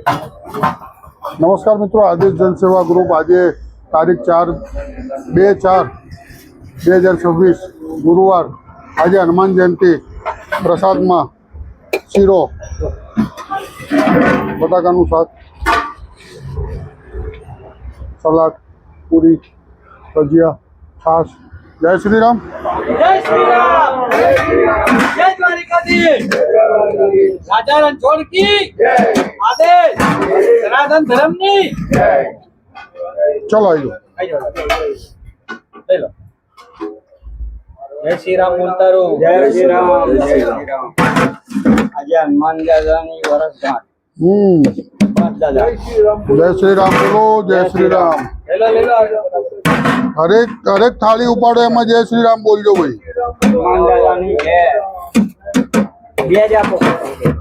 નમસ્કાર મિત્રો, આદેશ જનસેવા ગ્રુપ આજે તારીખ 4/4/2026 ગુરુવાર આજે હનુમાન જયંતિ પ્રસાદમાં શીરો, બટાકાનું શાક, સલાડ, પૂરી, ભજીયા, છાશ. જય શ્રી રામ. જય શ્રી રામ. જય શ્રી રામ. જય દ્વારિકાધીશ. રાજા રણછોડ કી જય. આદેશ સનાતન ધર્મની જય. ચલો આવી જાઓ. લઈ લો. જય શ્રી રામ બોલતા રહો. જય શ્રી રામ. જય શ્રી રામ. આજે હનુમાન દાદાની વરસગાંઠ. જય શ્રી રામ બોલો. જય શ્રી રામ. લઈ લો. હરેક થાળી ઉપાડો એમાં જય શ્રી રામ બોલજો ભાઈ. હનુમાન દાદાની જય. બે જ આપો.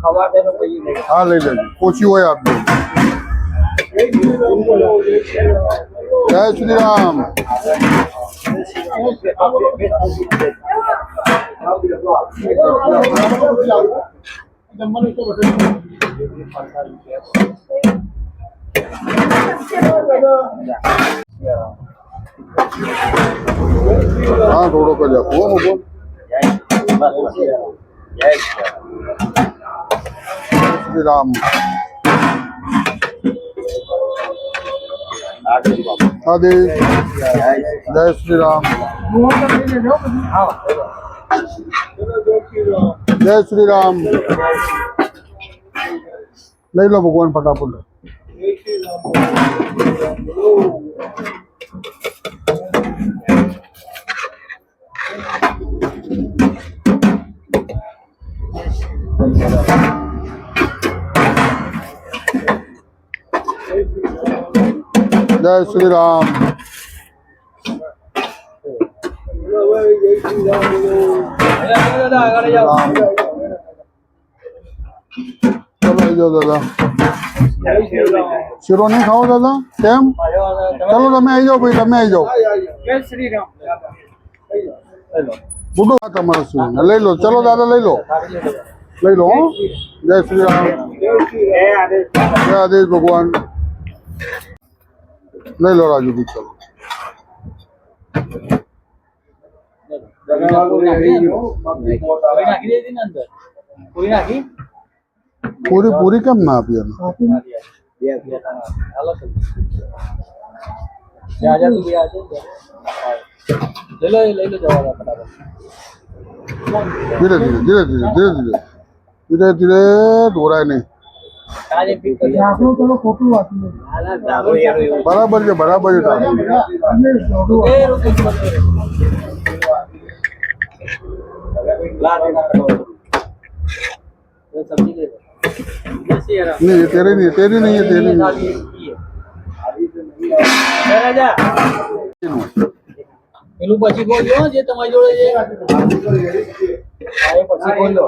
ખવા દેનો કોઈ નહીં. હા લઈ લેજો, ઓછી હોય આપજો. જય શ્રી રામ. હા થોડોક જ આપો. જય શ્રી રામ. આદેશ. જય શ્રી રામ. જય શ્રી રામ. લઈ લો ભગવાન ફટાફટ. જય શ્રી રામ. ચલો આવી જાઓ દાદા. શીરો નહીં ખાઓ દાદા? કેમ? ચલો તમે આવી જાઓ ભાઈ, તમે આવી જાઓ. જય શ્રી રામ. બુડો તમારો શું લઈ લો. ચલો દાદા લઈ લો, લઈ લો. જય શ્રી રામ. જય આદેશ ભગવાન. લઈ લો રાજુભાઈ. ચલો પૂરી પૂરી કેમ ના આપી? ધીરે ધીરે ધીરે ધીરે ધીરે ધીરે ધીરે ધીરે દોરાય નહીં. બરાબર છે, બરાબર છે. नहीं तेरे नहीं, तेरी नहीं है, तेरी नहीं. પેલું પછી બોલજો જે તમારી જોડે છે. પછી બોલો.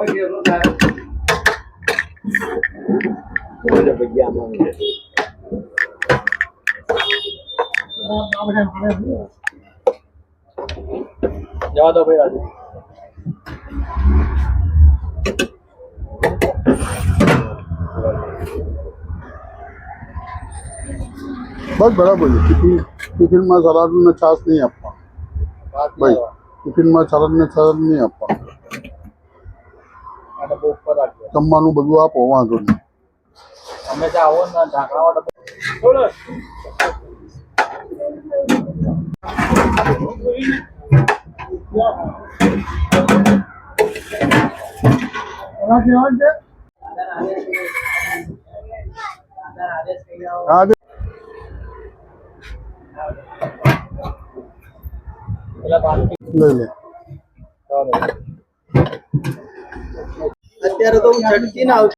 જવા દો ભાઈ રાજુ. બસ બરાબર છે. ટિફિનમાં સલાડ ને છાશ નહીં આપવા ભાઈ. ટિફિનમાં સલાડ ને છાશ નહીં આપવા. જમવાનું બધું આપો, વાંધો નહીં. અમે ત્યાં આવો ને ઢાંકણા લઈ લે. અત્યારે તો હું છટકી ના આવું.